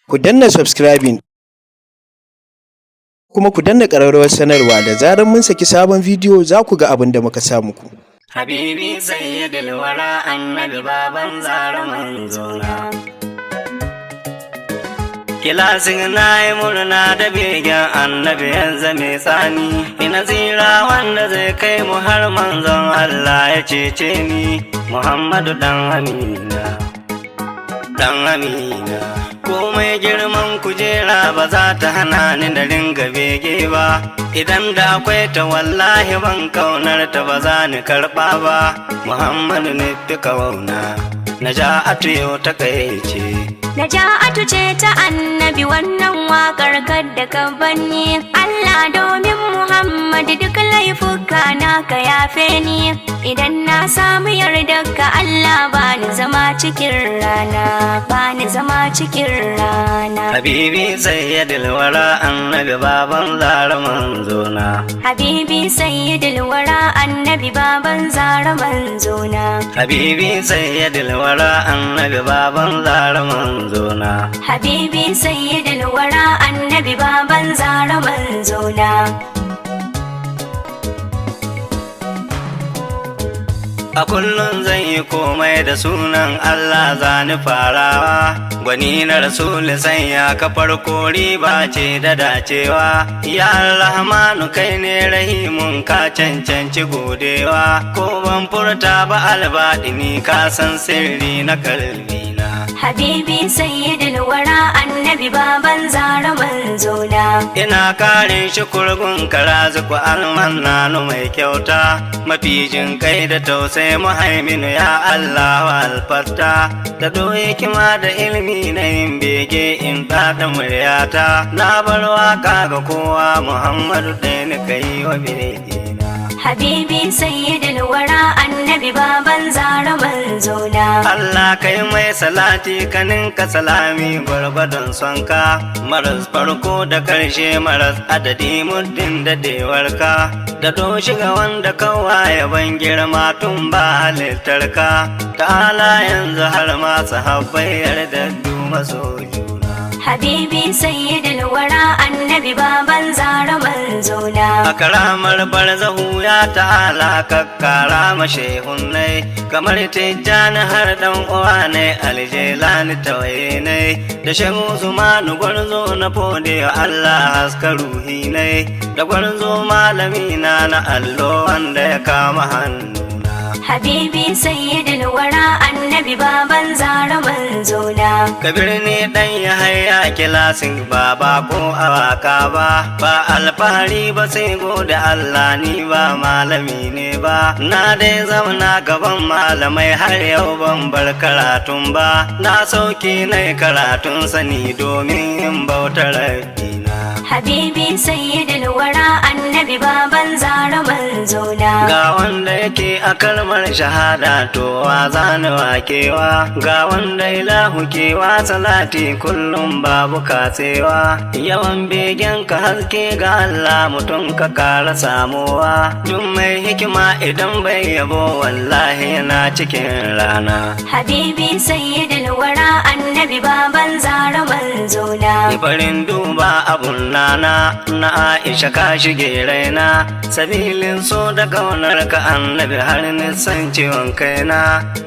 Ku danna subscribing kuma ku danna ƙararrawar sanarwa da zarar mun saki sabon bidiyo za ku ga abin da muka sa muku. Habibi sayyidul wara annabi baban zara manzona. Kilasin na yi murna da begen annabi yanzu mai tsani, ina zira wanda zai kai mu har manzon Allah ya cece ni, Muhammadu dan Amina. Dan Amina, komai girman kujera ba za ta hana ni da ringa bege ba, idan da akwai ta wallahi ban kaunar ta ba za ni karɓa ba, Muhammadu ne fi kauna, Naja'atu yau ta kai ce. Naja'atu ce ta annabi wannan waƙar kadda ka banni, Allah domin Muhammadu duk laifuka naka yafe ni, idan na samu yardarka Allah bani zama cikin rana, bani zama cikin rana. Habibi sayyidul wara annabi baban zara manzona. Habibi sayyidul wara annabi baban zara manzona. Habibi sayyidul wara annabi baban zara manzona. Habibi sayyidul wara annabi baban zara manzona. A kullum zan yi komai da sunan Allah zani farawa, gwani na rasuli sanya ka farko riba ce da dacewa, ya Rahmanu kai ne rahimun ka cancanci godewa, ko ban furta ba albaɗini ka san sirri na kalbina. Habibi sayyidul wara annabi baban zara manzona. Ina kare shi kurgun karazuku almannanu mai kyauta, mafijin kai da tausayi muhaiminu ya Allah alfarta, da doye kima da ilmi na yin bege in ɗaɗa muryata, na bar waka ga kowa Muhammadu ɗaya ni kai wa begena. Habibi sayyidul wara annabi baban zara manzona. Allah kai mai salati kanin ka salami gwargwadon sonka, maras farko da karshe maras adadi muddin da dewarka, da doshi ga wanda kawai ban girma tun ba halittarka, ta'ala yanzu har ma sahabbai yarda du maso juna. Habibi sayyidul wara annabi baban zara manzona. A karamar barzahu ya ta'ala kakkara mashehunnai, kamar tijjani har dan uwa ne aljelani tawaye ne, da shehu zumanu gwarzo na fode Allah haska ruhi ne, da gwarzo malami na allo wanda ya kama hannu. Habibi sayyidul wara annabi baban zara manzona. Kabir ne dan ya haya kilasin baba ko awaka ba alfahari ba sai gode Allah ni ba malami ne ba, na dai zauna gaban malamai har yau ban bar karatun ba, na sauke na karatun sani domin yin bautar rabbina. Habibi sayyidul wara annabi baban zara manzona. Ga wanda yake a kalmar shahada to wa zani wakewa, ga wanda ilahu kewa salati kullum babu katsewa, yawan begen ka haske ga Allah mutum ka kara samuwa, duk mai hikima idan bai yabo wallahi yana cikin rana. Habibi sayyidul wara annabi baban zara manzona. Farin duba abun nana na Aisha ka shige raina, sabilin so da kaunar ka annabi har nisan ciwon kaina,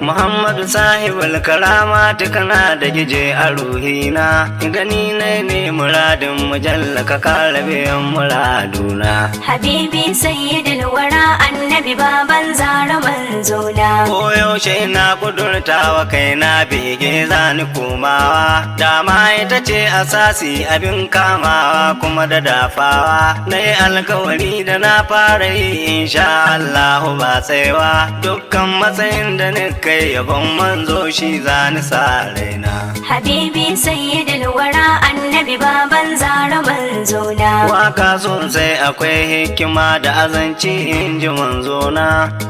Muhammadu sahibul karama kana da gije a ruhina, gani ne muradin mujalla ka kara biyan muraduna. Habibi sayyidul wara annabi baban zara manzona. Koyaushe na kudurtawa kaina bege zani komawa, dama ita ce asasi abin kamawa kuma da dafawa, na yi alkawari da na fara yi insha Allahu ba tsaiwa, dukkan matsayin da ni kai yabon manzo shi zani sa raina. Habibi sayyidul wara annabi baban zara manzona. Waka sosai akwai hikima da azanci in ji manzona,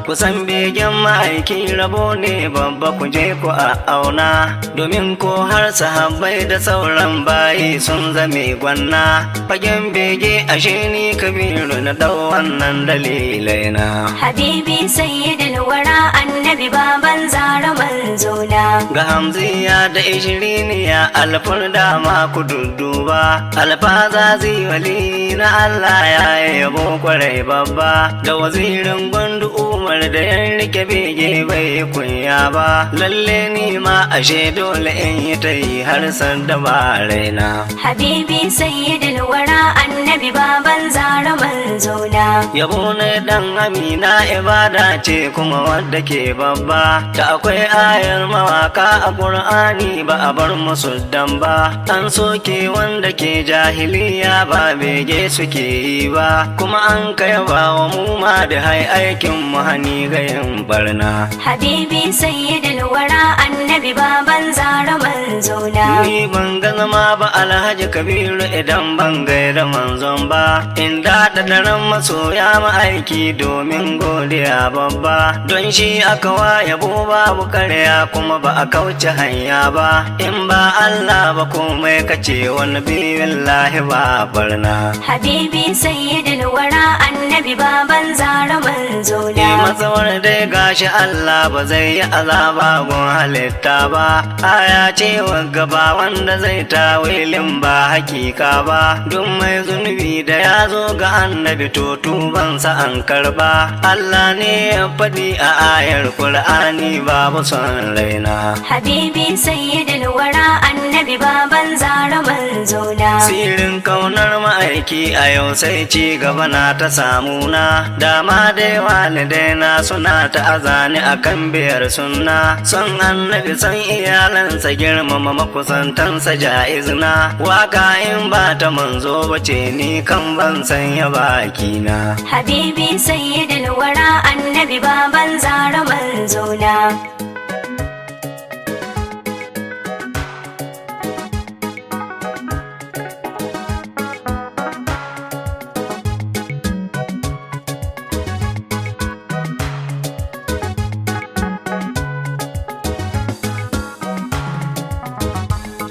kusan begen ma'aiki rabo ne babba ku je ku a auna, domin ko har sahabbai da sauran bayi sun zame gwanna, fagen bege ashe ni kabiru na dau wannan dalilai na. Habibi sayyidul wara annabi baban zara manzona. Ga hamziya da ishiriniya alfurda dama ku dudduba alfaza wali na Allah ya yabo kwarai babba da wazirin gwandu Umar da yan rike bege bai kunya ba lalle ni ma ashe dole in yi ta yi har sanda ba raina. Habibi sayyidul wara annabi baban zara manzona. Yabo ne dan Amina ibada ce kuma wadda ke babba da akwai ayar mawaka a Qur'ani ba a bar musu dan ba an soke wanda ke jahiliya ba bege suke yi ba kuma an kai ba wa mu ma da hai aikin mu hani ga yin barna. Habibi sayyidul wara annabi baban zara manzona. Ni ban ga zama ba Alhaji Kabiru idan ban gaida manzon ba inda da daren masoya ma aiki domin godiya babba don shi aka waye babu karya kuma ba a kauce hanya ba in ba Allah ba komai kace wani billahi ba barna. Habibi sayyidul wara annabi baban zara manzona. Ni matsawar dai gashi Allah ba zai yi azaba gun halitta ba aya ce gaba wanda zai tawilin ba hakika ba duk mai zunubi da ya zo ga annabi to tubansa an karba Allah ne ya faɗi a ayar Qur'ani babu son raina. Habibi sayyidul wara annabi baban zara manzona. Sirrin kaunar ma'aiki a yau sai ci gaba na ta samu na dama dai walidaina suna ta azani akan biyar sunna son annabi son iyalansa girmama makusantansa jaizna waka in ba ta manzo bace ni kan ban sanya bakina. Habibi sayyidul wara annabi baban zara manzona.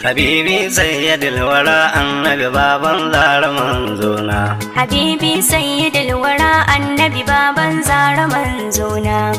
Habibi sayyidul wara annabi baban zara manzona. Habibi sayyidul wara annabi baban zara manzona.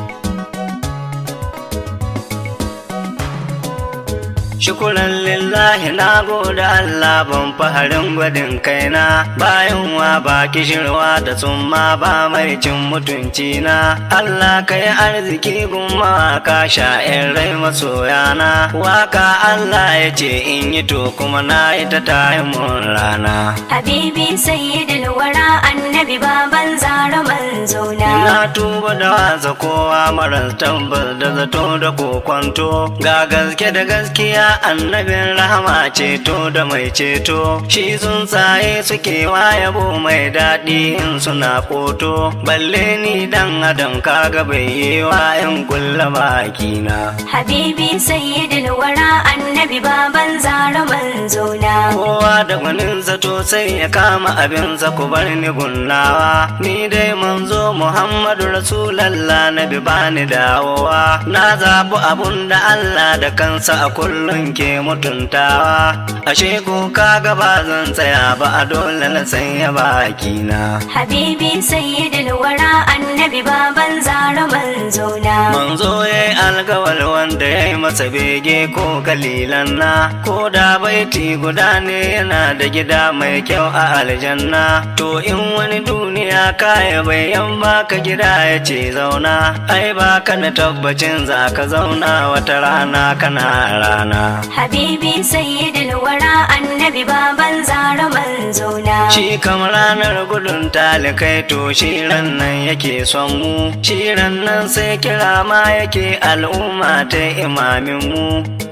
Shukuran lillahi na gode Allah ban faharin gwadin kaina bayan wa ba kishirwa da tsumma ba mai cin mutunci na Allah kai arziki gumma ka sha'in rai masoyana waka Allah ya ce in yi to kuma na yi ta tayi mun rana. Habibi sayyidul wara annabi baban zara manzona. Na tuba da wasa kowa maras tabbas da zato da kokwanto ga gaske da gaskiya annabin rahama ceto da mai ceto shi tsuntsaye suke yabo mai daɗi in suna koto balle ni dan adam kaga bai yi wa in kulla bakina. Habibi sayyidul wara annabi baban zara manzona. Kowa da gwanin zato sai ya kama abinsa ku bar ni gunnawa ni dai manzo Muhammadu Rasulallah nabi bani dawowa na zaɓi abun da Allah da kansa a kullum ke mutuntawa ashe ko kaga ba zan tsaya ba a dole na sanya bakina. Habibi sayyidul wara annabi baban zara manzona. Manzo yayi alkawal wanda yayi masa bege ko kalilan na ko da baiti guda ne yana da gida mai kyau a aljanna to in wani duniya kaya bayan baka gida ya ce zauna ai baka da tabbacin za ka zauna wata rana kana rana. Habibi sayyidul wara annabi baban zara manzona. Shi kam ranar gudun talikai to shiran nan yake son mu shiran nan sai kira ma yake al'umma ta imamin mu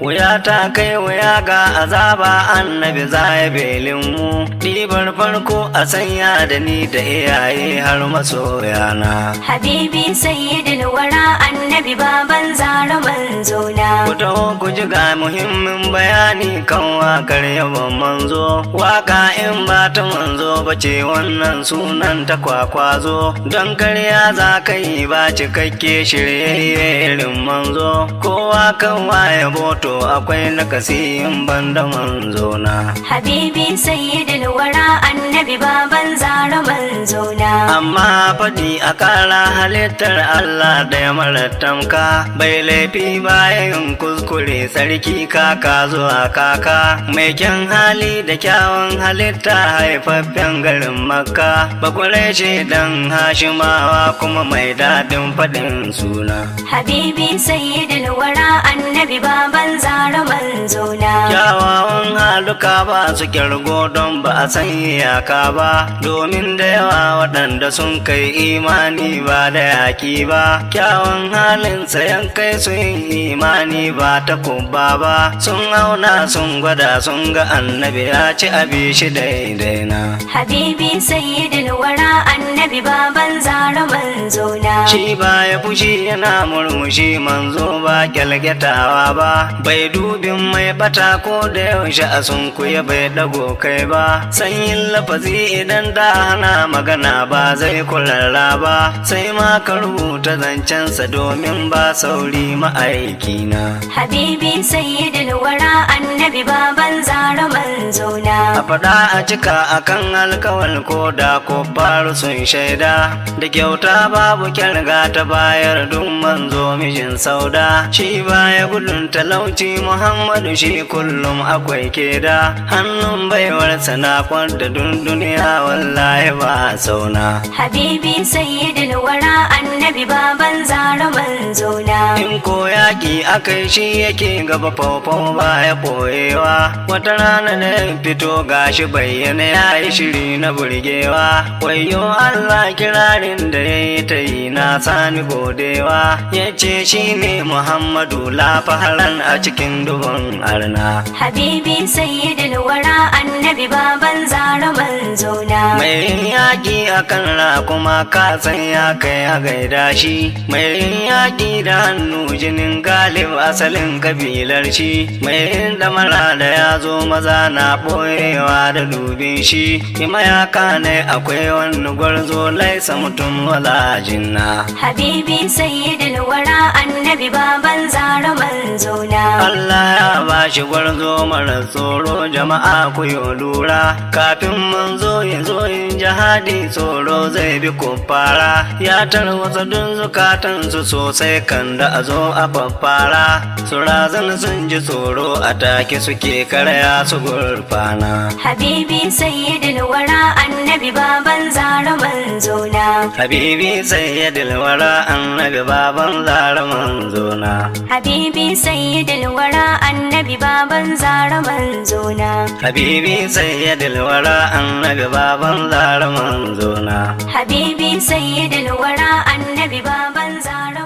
wuya ta kai wuya ga azaba annabi zai belin mu ɗibar farko a sanya da ni da iyaye har masoyana. Habibi sayyidul wara annabi baban zara manzona. Ku taho ku ji ga muhimmin bayani kan wakar yaban manzo waka in ba ta manzo bace wannan sunan ta kwakwazo don karya za ka yi ba cikakke shiryayye irin manzo kowa kan waye boto akwai nakasiyin banda manzo na. Habibi sayyidul wara annabi baban zara manzona. Amma faɗi a kara halittar Allah da ya mara tamka bai laifi bayan kuskure sarki kaka zuwa kaka mai mai kyan hali da kyawun halitta haifaffen garin makka bakwai ce dan hashimawa kuma mai daɗin faɗin suna Habibi sayyidul wara annabi baban zara manzona. kyawawan haluka ba su kirgo don ba a san iyaka ba domin da yawa waɗanda sun kai imani ba da yaƙi ba kyawun halin sayan kai sun imani ba ta kubba ba sun auna sun gwada sun ga annabi ya ci abi shi daidai na Habibi sayyidul wara annabi baban zara manzona. shi ba ya fushi yana murmushi manzo ba kyalkyatawa ba bai dubin mai bata ko da yaushe a sunkuya bai dago kai ba sanyin lafazi idan da hana magana ba zai kulara ba sai ma ka rubuta zancensa domin ba sauri ma'aikina Habibi sayyidul wara annabi baban zara manzona. a faɗa a cika akan alkawal ko da ko faru sun shaida da kyauta babu kyarga ta bayar duk manzo mijin sauda shi baya gudun talauci muhammadu shi kullum akwai keda hannun baiwarsa na kwanta duniya wallahi ba sauna Habibi sayyidul wara annabi baban zara manzona. in ko yaƙi akai shi yake gaba faufau baya ɓoyewa wata rana da ya fito gashi bayyana ya yi shiri na burgewa wayo Allah kirarin da ya yi ta yi na sani godewa ya ce shi ne Muhammadu lafaharan a cikin dubun arna Habibi sayyidul wara annabi baban zara manzona. mai yin yaƙi akan rakuma ka san ya kai a gaida shi mai yin yaƙi da hannu jinin galib asalin kabilar shi mai yin damara da ya zo maza na ɓoyewa da dubin shi mayaka ne akwai wani gwarzo laisa mutum wala jinna Habibi sayyidul wara annabi baban zara manzona. Allah ya bashi gwarzo mara tsoro jama'a ku yi lura kafin manzo ya zo yin jihadi tsoro zai bi kuffara ya tarwatsa dun zukatansu sosai kan da a zo a faffara su razan sun ji tsoro a take suke karya su gurfana Habibi sayyidul wara annabi baban zara manzona. habibi sayyidul wara annabi baban zara manzona Habibi sayyidul wara annabi baban zara manzona. habibi sayyidul wara annabi baban zara manzona Habibi sayyidul wara annabi baban zara